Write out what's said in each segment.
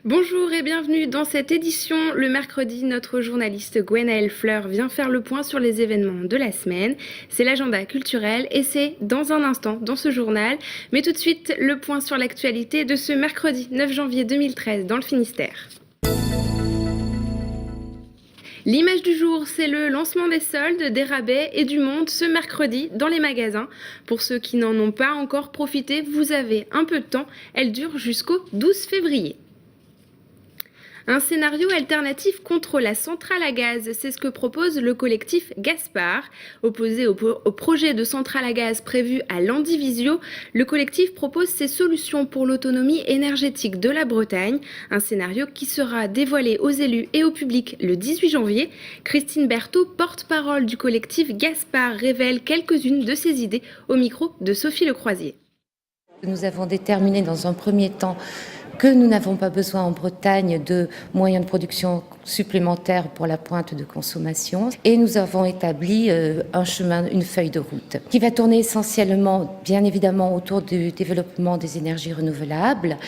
Bonjour et bienvenue dans cette édition. Le mercredi, notre journaliste Gwenaëlle Fleur vient faire le point sur les événements de la semaine. C'est l'agenda culturel et c'est dans un instant dans ce journal. Mais tout de suite, le point sur l'actualité de ce mercredi 9 janvier 2013 dans le Finistère. L'image du jour, c'est le lancement des soldes, des rabais et du monde ce mercredi dans les magasins. Pour ceux qui n'en ont pas encore profité, vous avez un peu de temps. Elle dure jusqu'au 12 février. Un scénario alternatif contre la centrale à gaz, c'est ce que propose le collectif Gaspard. Opposé au projet de centrale à gaz prévu à Landivisio, le collectif propose ses solutions pour l'autonomie énergétique de la Bretagne. Un scénario qui sera dévoilé aux élus et au public le 18 janvier. Christine Berthaud, porte-parole du collectif Gaspard, révèle quelques-unes de ses idées au micro de Sophie Lecroisier. Nous avons déterminé dans un premier temps que nous n'avons pas besoin en Bretagne de moyens de production supplémentaires pour la pointe de consommation. Et nous avons établi un chemin, une feuille de route qui va tourner essentiellement, bien évidemment, autour du développement des énergies renouvelables,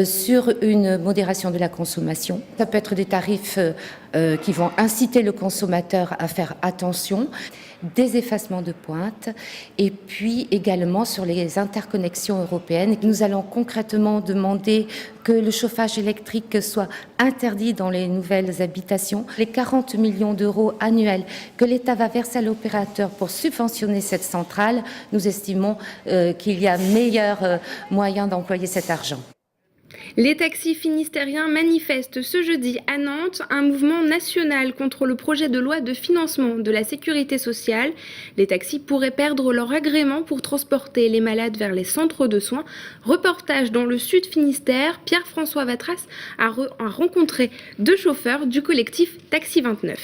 sur une modération de la consommation. Ça peut être des tarifs qui vont inciter le consommateur à faire attention, des effacements de pointe et puis également sur les interconnexions européennes. Nous allons concrètement demander que le chauffage électrique soit interdit dans les nouvelles habitations. Les 40 millions d'euros annuels que l'État va verser à l'opérateur pour subventionner cette centrale, nous estimons qu'il y a meilleur moyen d'employer cet argent. Les taxis finistériens manifestent ce jeudi à Nantes un mouvement national contre le projet de loi de financement de la sécurité sociale. Les taxis pourraient perdre leur agrément pour transporter les malades vers les centres de soins. Reportage dans le Sud Finistère, Pierre-François Vatras a rencontré deux chauffeurs du collectif Taxi 29.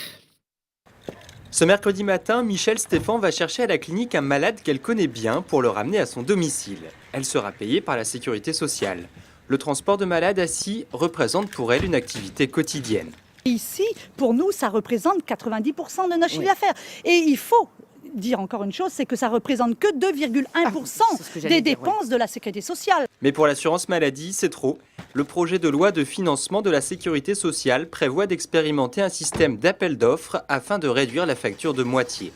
Ce mercredi matin, Michel Stéphan va chercher à la clinique un malade qu'elle connaît bien pour le ramener à son domicile. Elle sera payée par la sécurité sociale. Le transport de malades assis représente pour elle une activité quotidienne. Ici, pour nous, ça représente 90% de notre chiffre d'affaires. Et il faut dire encore une chose, c'est que ça représente que 2,1% des dépenses de la sécurité sociale. Mais pour l'assurance maladie, c'est trop. Le projet de loi de financement de la sécurité sociale prévoit d'expérimenter un système d'appel d'offres afin de réduire la facture de moitié.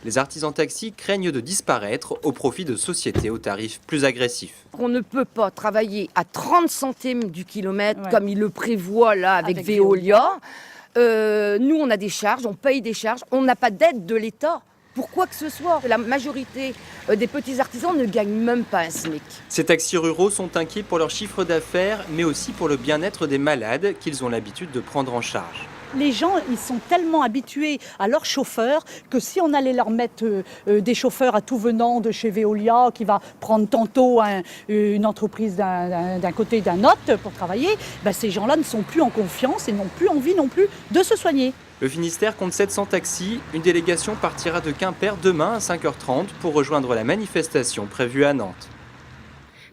Les artisans taxis craignent de disparaître au profit de sociétés aux tarifs plus agressifs. On ne peut pas travailler à 30 centimes du kilomètre comme il le prévoit là avec Veolia. Nous, on a des charges, on paye des charges, on n'a pas d'aide de l'État. Pour quoi que ce soit, la majorité des petits artisans ne gagnent même pas un SMIC. Ces taxis ruraux sont inquiets pour leur chiffre d'affaires, mais aussi pour le bien-être des malades qu'ils ont l'habitude de prendre en charge. Les gens, ils sont tellement habitués à leurs chauffeurs que si on allait leur mettre des chauffeurs à tout venant de chez Veolia qui va prendre tantôt une entreprise d'un côté d'un autre pour travailler, ces gens-là ne sont plus en confiance et n'ont plus envie non plus de se soigner. Le Finistère compte 700 taxis. Une délégation partira de Quimper demain à 5h30 pour rejoindre la manifestation prévue à Nantes.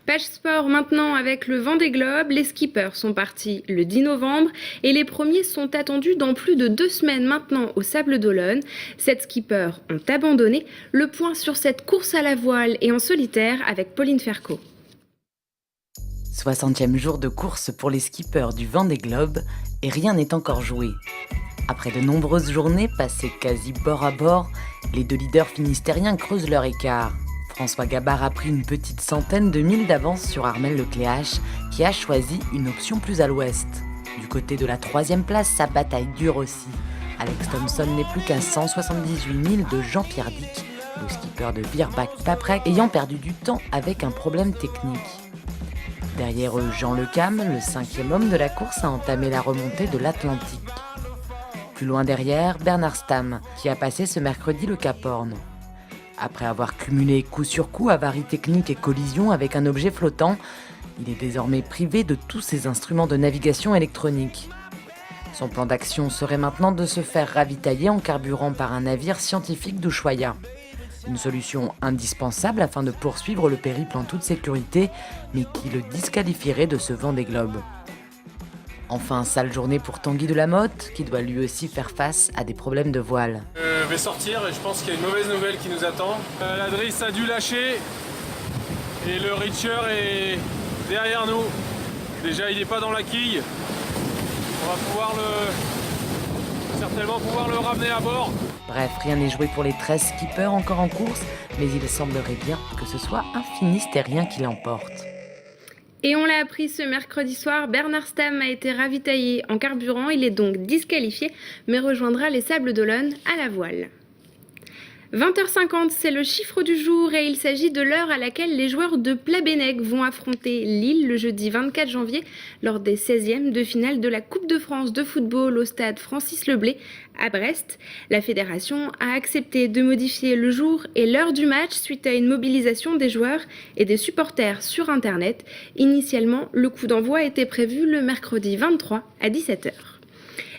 Page sport maintenant avec le Vendée Globe. Les skippers sont partis le 10 novembre et les premiers sont attendus dans plus de 2 semaines maintenant au Sables d'Olonne. 7 skippers ont abandonné. Le point sur cette course à la voile et en solitaire avec Pauline Ferco. 60e jour de course pour les skippers du Vendée Globe et rien n'est encore joué. Après de nombreuses journées passées quasi bord à bord, les deux leaders finistériens creusent leur écart. François Gabard a pris une petite centaine de milles d'avance sur Armel Lecléache, qui a choisi une option plus à l'ouest. Du côté de la 3e place, sa bataille dure aussi. Alex Thompson n'est plus qu'à 178 milles de Jean-Pierre Dick, le skipper de Birbach-Paprec, ayant perdu du temps avec un problème technique. Derrière eux, Jean Lecam, le 5e homme de la course, a entamé la remontée de l'Atlantique. Plus loin derrière, Bernard Stamm, qui a passé ce mercredi le Cap Horn. Après avoir cumulé coup sur coup avaries techniques et collisions avec un objet flottant, il est désormais privé de tous ses instruments de navigation électronique. Son plan d'action serait maintenant de se faire ravitailler en carburant par un navire scientifique d'Ushuaïa. Une solution indispensable afin de poursuivre le périple en toute sécurité, mais qui le disqualifierait de ce Vendée Globe. Enfin, sale journée pour Tanguy de la Motte, qui doit lui aussi faire face à des problèmes de voile. Je vais sortir et je pense qu'il y a une mauvaise nouvelle qui nous attend. La drisse a dû lâcher et le Richer est derrière nous. Déjà, il n'est pas dans la quille. On va certainement pouvoir le ramener à bord. Bref, rien n'est joué pour les 13 skippers encore en course, mais il semblerait bien que ce soit un Finistérien qui l'emporte. Et on l'a appris ce mercredi soir, Bernard Stamm a été ravitaillé en carburant. Il est donc disqualifié, mais rejoindra les Sables d'Olonne à la voile. 20h50, c'est le chiffre du jour et il s'agit de l'heure à laquelle les joueurs de Plabennec vont affronter Lille le jeudi 24 janvier lors des 16e de finale de la Coupe de France de football au stade Francis Leblay à Brest. La fédération a accepté de modifier le jour et l'heure du match suite à une mobilisation des joueurs et des supporters sur Internet. Initialement, le coup d'envoi était prévu le mercredi 23 à 17h.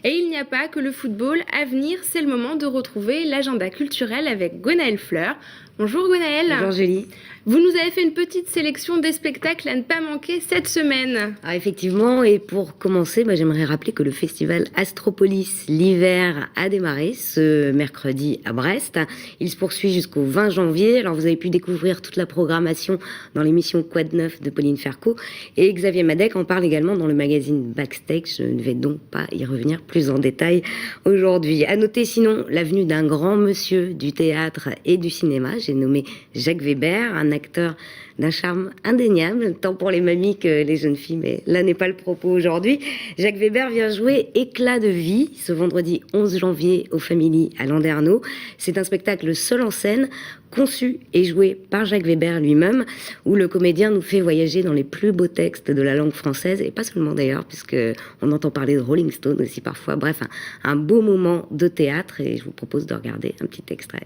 Et il n'y a pas que le football à venir, c'est le moment de retrouver l'agenda culturel avec Gwenaëlle Fleur. Bonjour Gwenaëlle. Bonjour Julie. Vous nous avez fait une petite sélection des spectacles à ne pas manquer cette semaine. Ah, effectivement, et pour commencer, j'aimerais rappeler que le festival Astropolis l'hiver a démarré ce mercredi à Brest. Il se poursuit jusqu'au 20 janvier. Alors vous avez pu découvrir toute la programmation dans l'émission Quad 9 de Pauline Ferco et Xavier Madec en parle également dans le magazine Backstage. Je ne vais donc pas y revenir plus en détail aujourd'hui. À noter sinon la venue d'un grand monsieur du théâtre et du cinéma. J'ai nommé Jacques Weber, un acteur d'un charme indéniable, tant pour les mamies que les jeunes filles, mais là n'est pas le propos aujourd'hui. Jacques Weber vient jouer Éclat de vie ce vendredi 11 janvier au Family à Landerneau. C'est un spectacle seul en scène, conçu et joué par Jacques Weber lui-même, où le comédien nous fait voyager dans les plus beaux textes de la langue française, et pas seulement d'ailleurs, puisque on entend parler de Rolling Stone aussi parfois. Bref, un beau moment de théâtre, et je vous propose de regarder un petit extrait.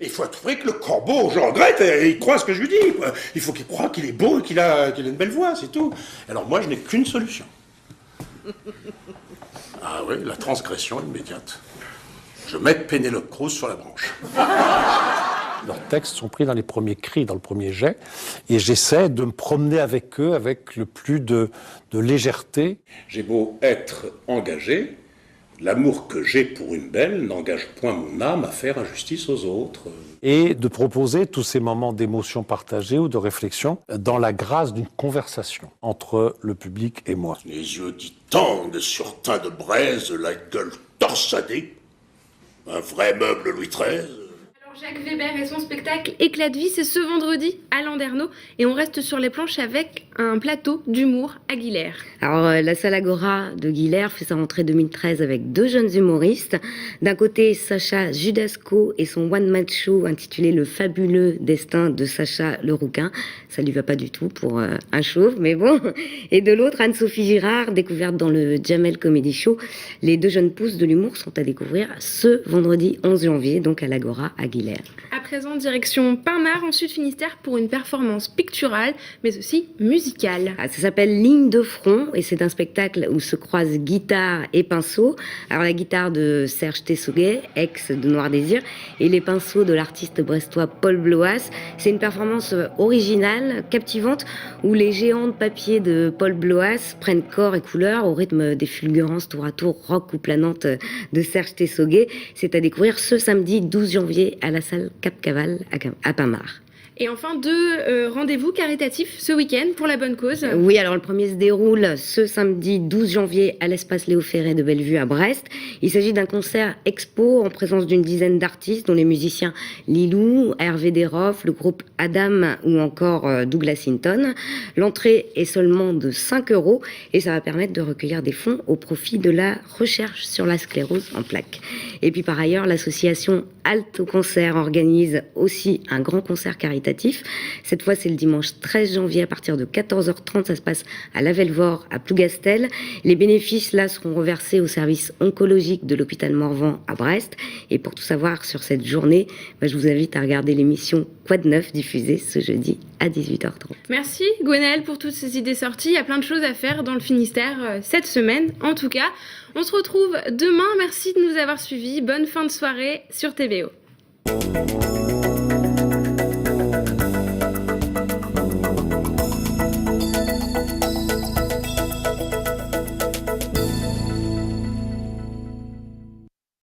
Il faut trouver que le corbeau, je regrette, il croit ce que je lui dis. Il faut qu'il croie qu'il est beau et qu'il a une belle voix, c'est tout. Alors moi, je n'ai qu'une solution. Ah oui, la transgression immédiate. Je mets Pénélope Cruz sur la branche. Leurs textes sont pris dans les premiers cris, dans le premier jet, et j'essaie de me promener avec eux avec le plus de légèreté. J'ai beau être engagé, l'amour que j'ai pour une belle n'engage point mon âme à faire injustice aux autres. Et de proposer tous ces moments d'émotion partagée ou de réflexion dans la grâce d'une conversation entre le public et moi. Les yeux d'Itang sur teint de braise, la gueule torsadée, un vrai meuble Louis XIII. Jacques Weber et son spectacle Éclat de vie, c'est ce vendredi à Landerneau et on reste sur les planches avec un plateau d'humour à Guilherme. Alors la salle Agora de Guilherme fait sa rentrée 2013 avec deux jeunes humoristes. D'un côté Sacha Judasco et son one-man show intitulé Le fabuleux destin de Sacha le rouquin. Ça lui va pas du tout pour un chauve, mais bon. Et de l'autre Anne-Sophie Girard, découverte dans le Jamel Comedy Show. Les deux jeunes pousses de l'humour sont à découvrir ce vendredi 11 janvier, donc à l'Agora à Guilherme. À présent, direction Pinmar en Sud-Finistère pour une performance picturale, mais aussi musicale. Ça s'appelle Ligne de front et c'est un spectacle où se croisent guitare et pinceau. Alors la guitare de Serge Tessoguet, ex de Noir Désir, et les pinceaux de l'artiste brestois Paul Bloas. C'est une performance originale, captivante, où les géants de papier de Paul Bloas prennent corps et couleur au rythme des fulgurances tour à tour rock ou planantes de Serge Tessoguet. C'est à découvrir ce samedi 12 janvier à la salle Cap Caval à Pinmar. Et enfin, deux rendez-vous caritatifs ce week-end pour la bonne cause. Oui, alors le premier se déroule ce samedi 12 janvier à l'espace Léo Ferré de Bellevue à Brest. Il s'agit d'un concert expo en présence d'une dizaine d'artistes, dont les musiciens Lilou, Hervé Desroff, le groupe Adam ou encore Douglas Hinton. L'entrée est seulement de 5 € et ça va permettre de recueillir des fonds au profit de la recherche sur la sclérose en plaques. Et puis par ailleurs, l'association Alto Concert organise aussi un grand concert caritatif. Cette fois, c'est le dimanche 13 janvier à partir de 14h30. Ça se passe à Lavelvore, à Plougastel. Les bénéfices, là, seront reversés au service oncologique de l'hôpital Morvan à Brest. Et pour tout savoir sur cette journée, je vous invite à regarder l'émission Quad 9 diffusée ce jeudi à 18h30. Merci Gwenaëlle pour toutes ces idées sorties. Il y a plein de choses à faire dans le Finistère cette semaine. En tout cas, on se retrouve demain. Merci de nous avoir suivis. Bonne fin de soirée sur TVO.